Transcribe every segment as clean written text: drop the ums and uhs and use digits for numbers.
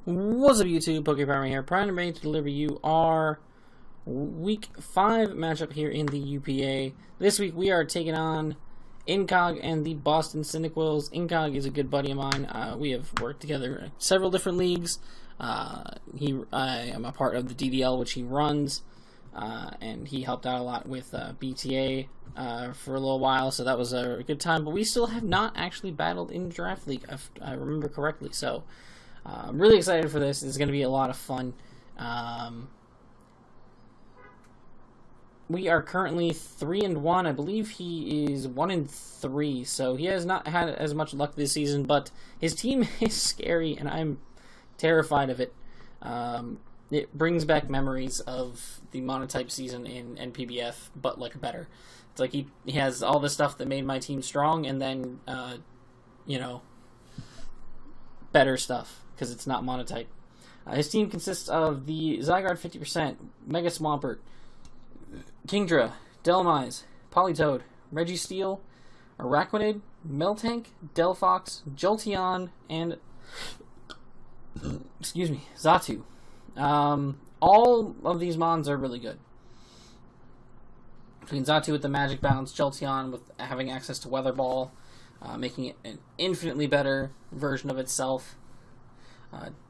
What's up, YouTube? PokePrimer here, primed to deliver you our Week 5 matchup here in the UPA. This week we are taking on Incog and the Boston Cyndaquils. Incog is a good buddy of mine. We have worked together in several different leagues. I am a part of the DDL, which he runs, and he helped out a lot with BTA for a little while, so that was a good time. But we still have not actually battled in Draft League, if I remember correctly, so I'm really excited for this. It's going to be a lot of fun. We are currently 3-1. I believe he is 1-3, so he has not had as much luck this season, but his team is scary, and I'm terrified of it. It brings back memories of the monotype season in NPBF, but like better. It's like he has all the stuff that made my team strong, and then, you know, better stuff, because it's not monotype. His team consists of the Zygarde 50%, Mega Swampert, Kingdra, Delmise, Politoed, Registeel, Araquanid, Meltank, Delphox, Jolteon, and excuse me, Xatu. All of these mons are really good. Between Xatu with the Magic Bounce, Jolteon with having access to Weather Ball, making it an infinitely better version of itself.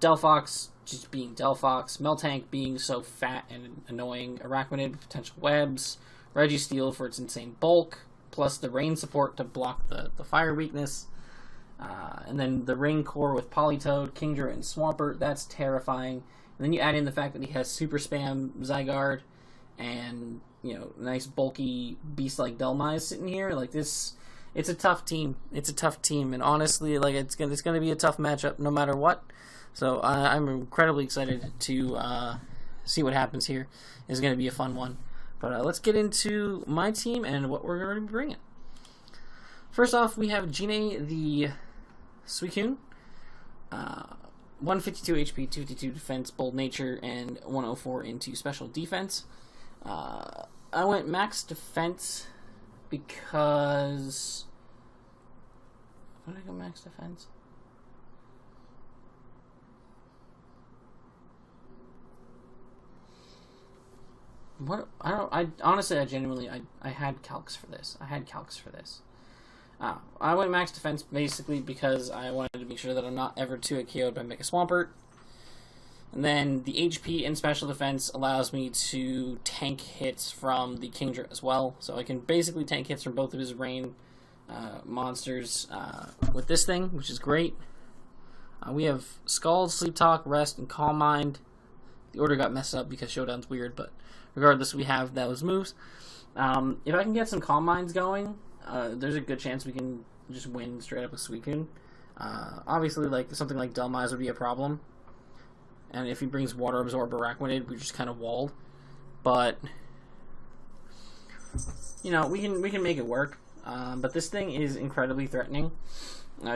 Delphox just being Delphox, Meltank being so fat and annoying, Araquanid with potential webs, Registeel for its insane bulk, plus the rain support to block the fire weakness, and then the Rain Core with Politoed, Kingdra, and Swampert. That's terrifying. And then you add in the fact that he has Super Spam Zygarde and, you know, nice bulky beast like Delmise sitting here. Like this, it's a tough team. It's a tough team, and honestly, like it's gonna be a tough matchup no matter what. So I'm incredibly excited to see what happens here. It's going to be a fun one. But let's get into my team and what we're going to be bringing. First off, we have Jeanine, the Suicune. 152 HP, 252 defense, bold nature, and 104 into special defense. I went max defense because... Why did I go max defense? What I honestly, I genuinely had calcs for this. I went max defense basically because I wanted to make sure that I'm not ever 2-hit KO'd by Mega Swampert. And then the HP and special defense allows me to tank hits from the Kingdra as well. So I can basically tank hits from both of his rain monsters with this thing, which is great. We have Scald, Sleep Talk, Rest, and Calm Mind. The order got messed up because Showdown's weird, but regardless, we have those moves. If I can get some Calm Minds going, there's a good chance we can just win straight up with Suicune. Obviously, like something like Delmise would be a problem, and if he brings Water Absorb or Araquanid, we're just kind of walled. But you know, we can make it work. But this thing is incredibly threatening.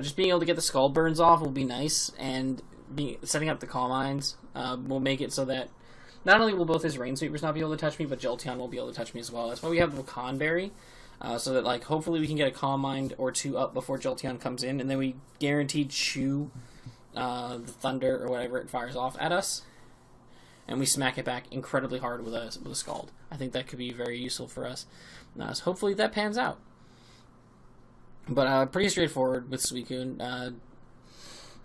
Just being able to get the Skull Burns off will be nice, and setting up the Calm Minds will make it so that not only will both his Rain Sweepers not be able to touch me, but Jolteon will be able to touch me as well. That's why we have the Conberry, so that like hopefully we can get a Calm Mind or two up before Jolteon comes in, and then we guaranteed chew the Thunder or whatever it fires off at us, and we smack it back incredibly hard with a Scald. I think that could be very useful for us. So hopefully that pans out. But pretty straightforward with Suicune.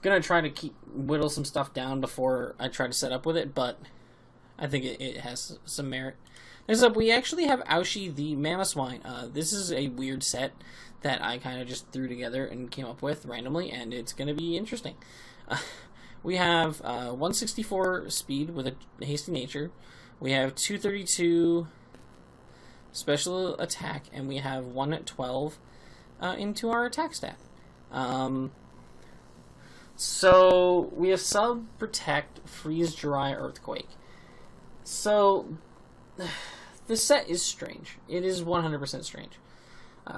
Gonna try to whittle some stuff down before I try to set up with it, but I think it has some merit. Next up, we actually have Aoshi, the Mamoswine. This is a weird set that I kind of just threw together and came up with randomly, and it's going to be interesting. We have 164 speed with a hasty nature. We have 232 special attack, and we have 112 into our attack stat. So we have Sub, Protect, Freeze, Dry, Earthquake. So, this set is strange. It is 100% strange.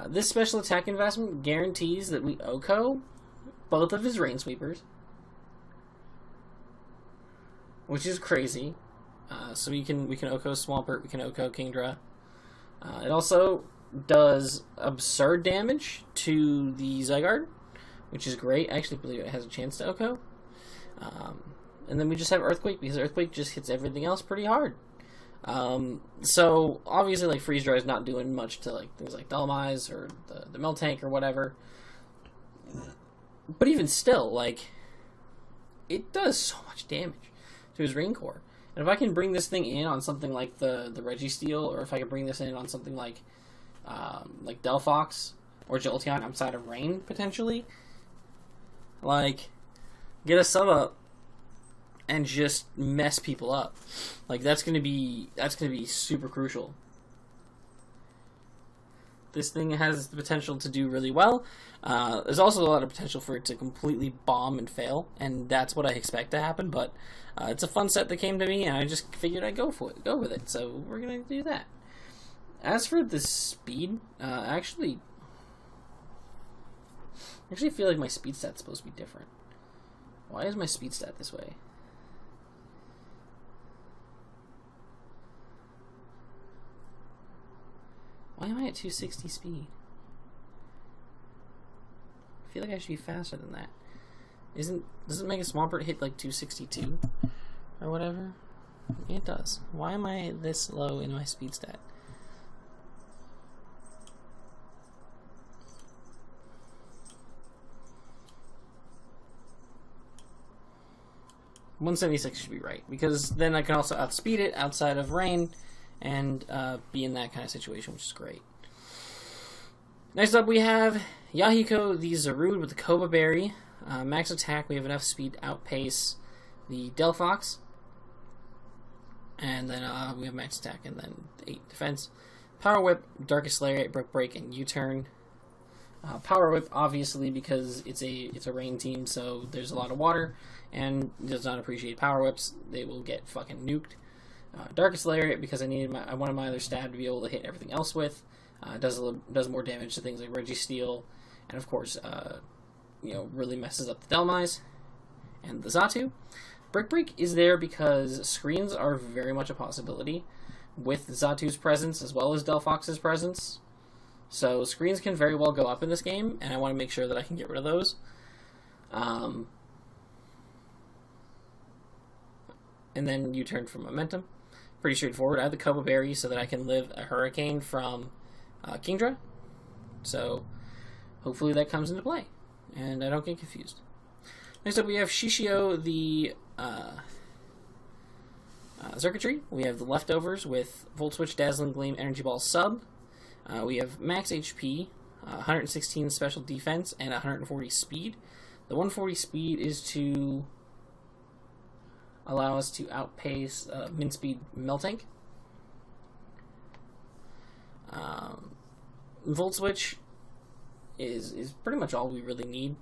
This special attack investment guarantees that we OHKO both of his Rain Sweepers, which is crazy. So we can OHKO Swampert, we can OHKO Kingdra. It also does absurd damage to the Zygarde, which is great. I actually believe it has a chance to OHKO. And then we just have Earthquake, because Earthquake just hits everything else pretty hard. So, obviously, like, Freeze Dry is not doing much to, like, things like Dolomize or the Miltank or whatever. But even still, like, it does so much damage to his Rain Core. And if I can bring this thing in on something like the Registeel, or if I can bring this in on something like Delphox or Jolteon outside of Rain, potentially, like, get a sub up and just mess people up. Like, that's gonna be super crucial. This thing has the potential to do really well. There's also a lot of potential for it to completely bomb and fail, and that's what I expect to happen. But it's a fun set that came to me, and I just figured I'd go with it. So we're gonna do that. As for the speed, I actually feel like my speed stat's supposed to be different. Why is my speed stat this way? Why am I at 260 speed? I feel like I should be faster than that. Doesn't Mega Swampert hit like 262 or whatever? It does. Why am I this low in my speed stat? .176 should be right, because then I can also outspeed it outside of Rain and be in that kind of situation, which is great. Next up, we have Yahiko the Zarude with the Koba Berry. Max attack, we have enough speed to outpace the Delphox. And then we have max attack and then 8 defense. Power Whip, Darkest Lariat, Brook Break, and U-Turn. Power Whip, obviously, because it's a Rain team, so there's a lot of water, and does not appreciate Power Whips. They will get fucking nuked. Darkest Lariat, because I wanted my other stab to be able to hit everything else with. Does more damage to things like Registeel, and of course, really messes up the Dolomize and the Xatu. Brick Break is there because screens are very much a possibility with Xatu's presence as well as Delphox's presence. So screens can very well go up in this game, and I want to make sure that I can get rid of those. And then U-Turn for momentum. Pretty straightforward. I have the Koba Berry so that I can live a Hurricane from Kingdra. So hopefully that comes into play, and I don't get confused. Next up, we have Shishio, the Circuitry. We have the Leftovers with Volt Switch, Dazzling Gleam, Energy Ball Sub. We have max HP, 116 special defense, and 140 speed. The 140 speed is to allow us to outpace min speed Miltank. Volt Switch is pretty much all we really need.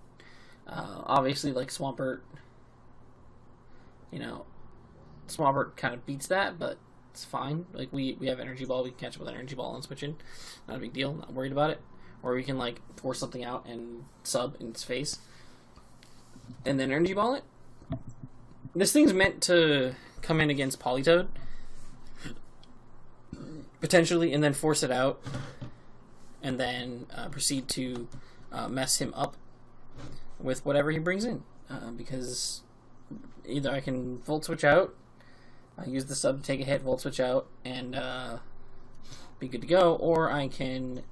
Obviously, like Swampert, Swampert kind of beats that, but it's fine. Like, we have Energy Ball, we can catch up with Energy Ball and switch in. Not a big deal, not worried about it. Or we can, like, force something out and sub in its face. And then Energy Ball it. This thing's meant to come in against Politoed, potentially, and then force it out, and then proceed to mess him up with whatever he brings in. Because either I can Volt Switch out, use the sub to take a hit, Volt Switch out, and be good to go, or I can,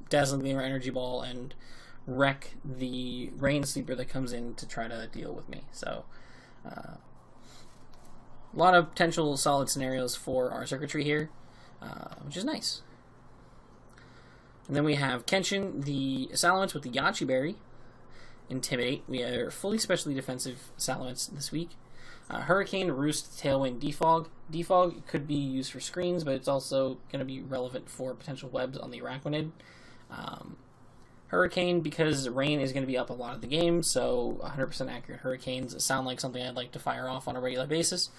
Dazzling Gleam or Energy Ball and wreck the Rain Sleeper that comes in to try to deal with me. So, a lot of potential solid scenarios for our circuitry here, which is nice. And then we have Kenshin, the Salamence with the Yachi Berry. Intimidate. We are fully specially defensive Salamence this week. Hurricane, Roost, Tailwind, Defog. Defog could be used for screens, but it's also going to be relevant for potential webs on the Araquanid. Hurricane, because Rain is going to be up a lot of the game, so 100% accurate Hurricanes sound like something I'd like to fire off on a regular basis.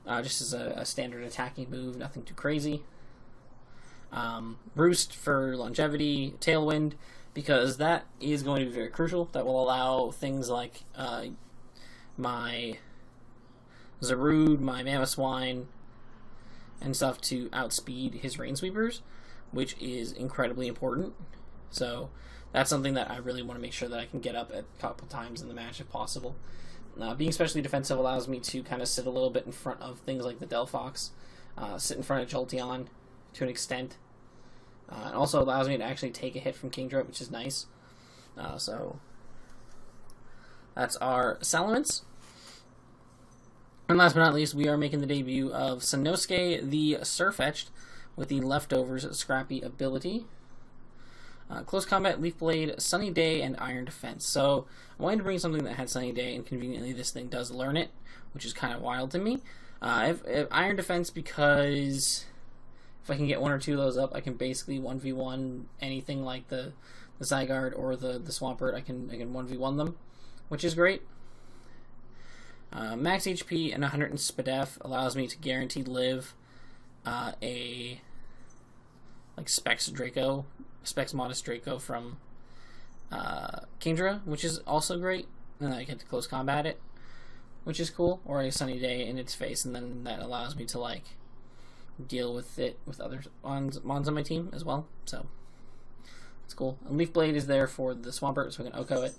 Just as a standard attacking move, nothing too crazy. Roost for longevity, Tailwind, because that is going to be very crucial. That will allow things like my Zarude, my Mamoswine, and stuff to outspeed his Rain Sweepers, which is incredibly important. So that's something that I really want to make sure that I can get up at a couple times in the match if possible. Being especially defensive allows me to kind of sit a little bit in front of things like the Delphox, sit in front of Jolteon to an extent. It also allows me to actually take a hit from Kingdra, which is nice. So that's our Salamence. And last but not least, we are making the debut of Sanosuke, the Surfetch, with the Leftovers Scrappy ability. Close Combat, Leaf Blade, Sunny Day, and Iron Defense. So I wanted to bring something that had Sunny Day, and conveniently this thing does learn it, which is kind of wild to me. I have Iron Defense because if I can get one or two of those up, I can basically 1v1 anything like the Zygarde or the Swampert. I can 1v1 them, which is great. Max HP and 100 in SPDF allows me to guarantee live a Specs Modest Draco from Kingdra, which is also great. And I get to close combat it, which is cool. Or a Sunny Day in its face, and then that allows me to deal with it with other Mons on my team as well. So it's cool. And Leaf Blade is there for the Swampert, so we can Oko it.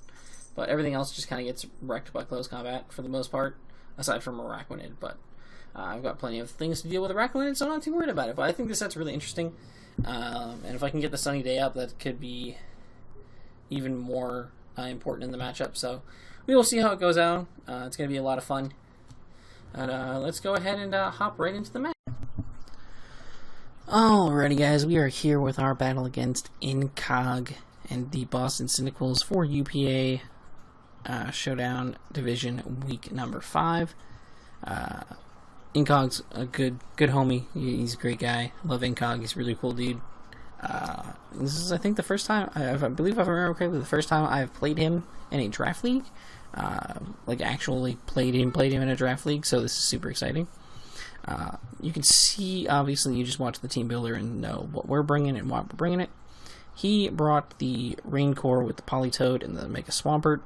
But everything else just kind of gets wrecked by close combat for the most part, aside from Araquanid. But I've got plenty of things to deal with Araquanid, so I'm not too worried about it. But I think this set's really interesting. And if I can get the Sunny Day up, that could be even more important in the matchup. So we will see how it goes out. It's going to be a lot of fun. And let's go ahead and hop right into the match. Alrighty, guys, we are here with our battle against Incog and the Boston Cyndaquils for UPA Showdown Division Week number 5. Incog's a good homie. He's a great guy. Love Incog. He's a really cool dude. This is, I think, the first time, I believe if I remember correctly, the first time I've played him in a draft league. Actually played him in a draft league, so this is super exciting. You can see, obviously, you just watch the team builder and know what we're bringing and why we're bringing it. He brought the Raincore with the Politoed and the Mega Swampert.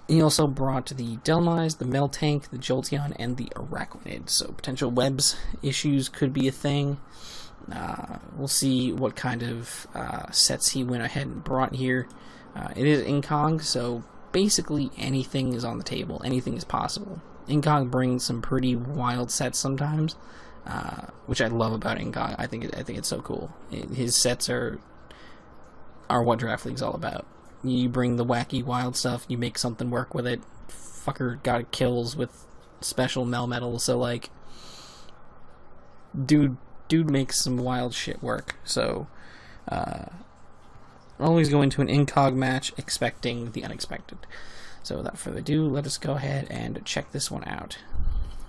He also brought the Delmise, the Meltank, the Jolteon, and the Araquanid. So potential webs issues could be a thing. We'll see what kind of sets he went ahead and brought here. It is Incog, so basically anything is on the table. Anything is possible. Incog brings some pretty wild sets sometimes, which I love about Incog. I think it's so cool. His sets are what Draft League's all about. You bring the wacky wild stuff, you make something work with it. Fucker got kills with special Melmetal, so dude makes some wild shit work. So always go into an Incog match expecting the unexpected. So without further ado, let us go ahead and check this one out.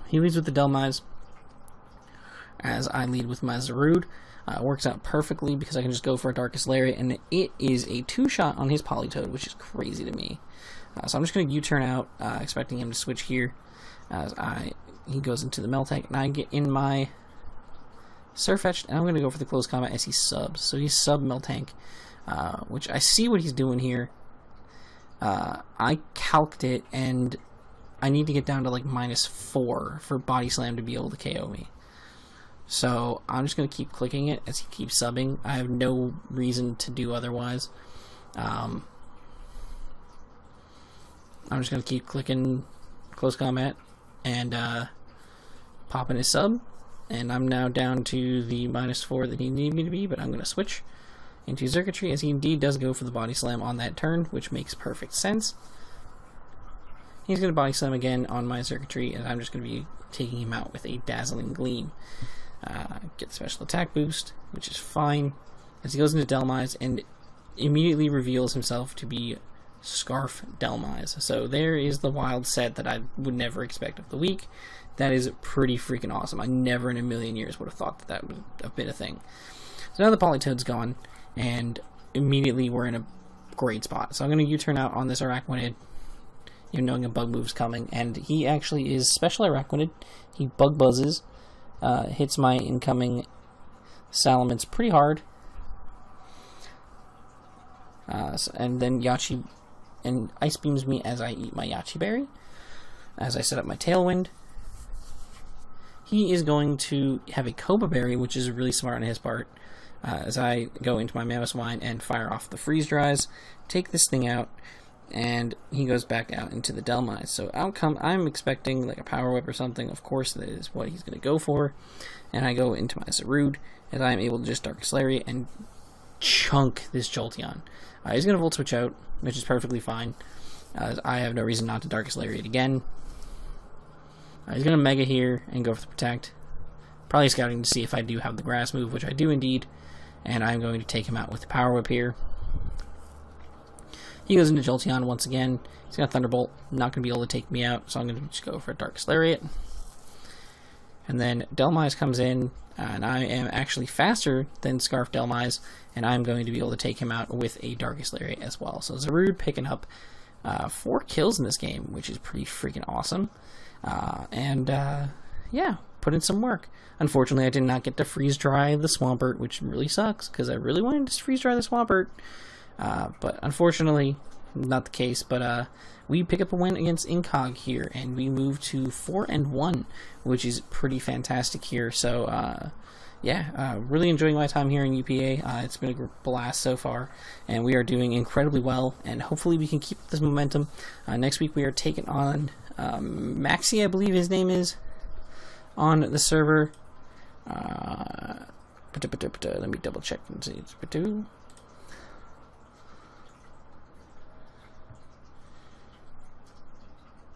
He leads with the Delmise, as I lead with my Zarude. It works out perfectly because I can just go for a Darkest Lariat, and it is a 2-shot on his Politoed, which is crazy to me. So I'm just going to U-turn out, expecting him to switch here, as he goes into the Meltank, and I get in my Surfetch, and I'm going to go for the close combat as he subs. So he's sub Meltank, which I see what he's doing here. I calced it, and I need to get down to -4 for Body Slam to be able to KO me. So I'm just going to keep clicking it as he keeps subbing. I have no reason to do otherwise. I'm just going to keep clicking close combat and popping his sub. And I'm now down to the -4 that he needed me to be, but I'm going to switch into Circuitry as he indeed does go for the Body Slam on that turn, which makes perfect sense. He's going to Body Slam again on my Circuitry, and I'm just going to be taking him out with a Dazzling Gleam. Get special attack boost, which is fine, as he goes into Delmise and immediately reveals himself to be Scarf Delmise. So there is the wild set that I would never expect of the week. That is pretty freaking awesome. I never in a million years would have thought that would have been a thing. So now the Politoed's gone, and immediately we're in a great spot. So I'm going to U-turn out on this Araquanid, even knowing a bug move's coming, and he actually is Special Araquanid. He bug buzzes, hits my incoming Salamence pretty hard, and then Yachi and Ice Beams me as I eat my Yachi Berry, as I set up my Tailwind. He is going to have a Cobra Berry, which is really smart on his part, as I go into my Mammoth Wine and fire off the Freeze Dries, take this thing out, and he goes back out into the Delmise. So I'm expecting like a Power Whip or something. Of course, that is what he's going to go for. And I go into my Zarude, and I am able to just Darkest Lariat and chunk this Jolteon. He's going to Volt Switch out, which is perfectly fine. I have no reason not to Darkest Lariat again. He's going to Mega here and go for the Protect. Probably scouting to see if I do have the Grass move, which I do indeed. And I'm going to take him out with the Power Whip here. He goes into Jolteon once again. He's got Thunderbolt. Not going to be able to take me out, so I'm going to just go for a Darkest Lariat. And then Delmise comes in, and I am actually faster than Scarf Delmise, and I'm going to be able to take him out with a Darkest Lariat as well. So Zarude picking up 4 kills in this game, which is pretty freaking awesome. Yeah, put in some work. Unfortunately, I did not get to freeze dry the Swampert, which really sucks, because I really wanted to freeze dry the Swampert. But unfortunately, not the case. But we pick up a win against Incog here, and we move to 4-1, which is pretty fantastic here. So, yeah, really enjoying my time here in UPA. It's been a blast so far, and we are doing incredibly well, and hopefully we can keep this momentum. Next week we are taking on Maxi, I believe his name is, on the server. Let me double check and see.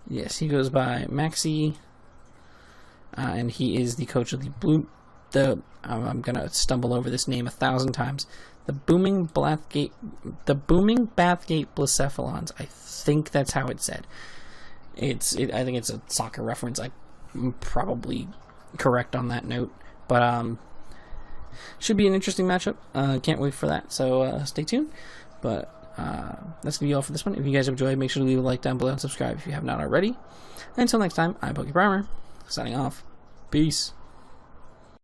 Yes, he goes by Maxi, and he is the coach of I'm gonna stumble over this name 1,000 times. The Booming Bathgate Blacephalons. I think that's how it's said. I think it's a soccer reference. I'm probably correct on that note, but should be an interesting matchup. Can't wait for that. So stay tuned. But that's gonna be all for this one. If you guys enjoyed, make sure to leave a like down below and subscribe if you have not already. And until next time, I'm PokePrimer, signing off. Peace.